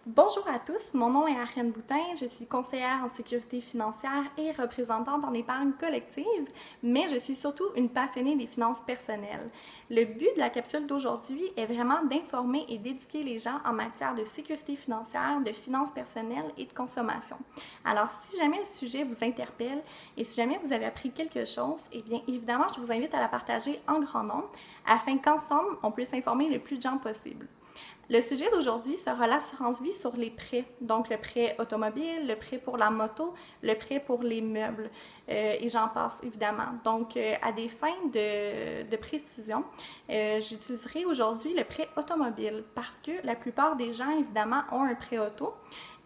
Bonjour à tous, mon nom est Ariane Boutin, je suis conseillère en sécurité financière et représentante en épargne collective, mais je suis surtout une passionnée des finances personnelles. Le but de la capsule d'aujourd'hui est vraiment d'informer et d'éduquer les gens en matière de sécurité financière, de finances personnelles et de consommation. Alors, si jamais le sujet vous interpelle et si jamais vous avez appris quelque chose, eh bien évidemment, je vous invite à la partager en grand nombre afin qu'ensemble, on puisse informer le plus de gens possible. Le sujet d'aujourd'hui sera l'assurance vie sur les prêts, donc le prêt automobile, le prêt pour la moto, le prêt pour les meubles, et j'en passe évidemment. Donc, à des fins de précision, j'utiliserai aujourd'hui le prêt automobile parce que la plupart des gens, évidemment, ont un prêt auto.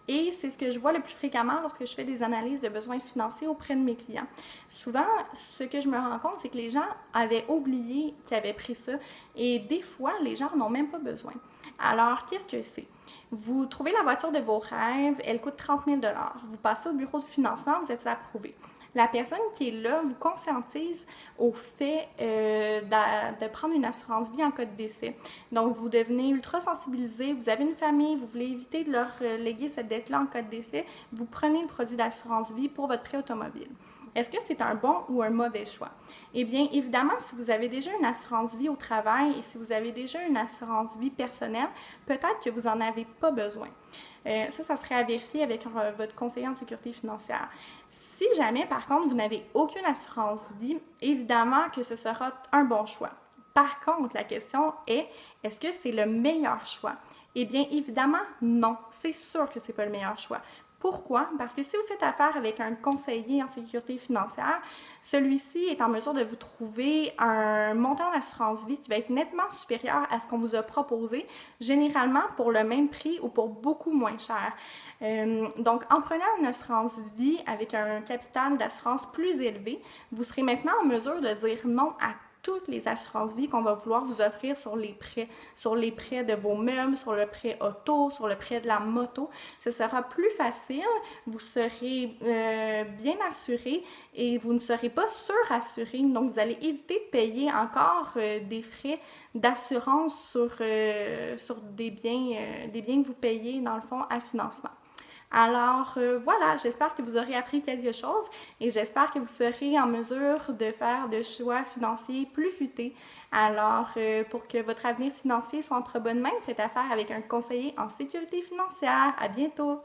Et c'est ce que je vois le plus fréquemment lorsque je fais des analyses de besoins financiers auprès de mes clients. Souvent, ce que je me rends compte, c'est que les gens avaient oublié qu'ils avaient pris ça et des fois, les gens n'en ont même pas besoin. Alors, qu'est-ce que c'est? Vous trouvez la voiture de vos rêves, elle coûte 30 000 $. Vous passez au bureau de financement, vous êtes approuvé. La personne qui est là vous conscientise au fait de prendre une assurance vie en cas de décès. Donc, vous devenez ultra sensibilisé, vous avez une famille, vous voulez éviter de leur léguer cette dette-là en cas de décès, vous prenez le produit d'assurance vie pour votre prêt automobile. Est-ce que c'est un bon ou un mauvais choix? Eh bien, évidemment, si vous avez déjà une assurance vie au travail et si vous avez déjà une assurance vie personnelle, peut-être que vous n'en avez pas besoin. Ça serait à vérifier avec votre conseiller en sécurité financière. Si jamais, par contre, vous n'avez aucune assurance vie, évidemment que ce sera un bon choix. Par contre, la question est, est-ce que c'est le meilleur choix? Eh bien, évidemment, non. C'est sûr que ce n'est pas le meilleur choix. Pourquoi? Parce que si vous faites affaire avec un conseiller en sécurité financière, celui-ci est en mesure de vous trouver un montant d'assurance vie qui va être nettement supérieur à ce qu'on vous a proposé, généralement pour le même prix ou pour beaucoup moins cher. Donc, en prenant une assurance vie avec un capital d'assurance plus élevé, vous serez maintenant en mesure de dire non à toutes les assurances vie qu'on va vouloir vous offrir sur les prêts de vos meubles, sur le prêt auto, sur le prêt de la moto. Ce sera plus facile, vous serez bien assuré et vous ne serez pas surassuré. Donc, vous allez éviter de payer encore des frais d'assurance sur des biens que vous payez dans le fond à financement. Alors voilà, j'espère que vous aurez appris quelque chose et j'espère que vous serez en mesure de faire de choix financiers plus futés. Alors pour que votre avenir financier soit entre bonnes mains, faites affaire avec un conseiller en sécurité financière. À bientôt!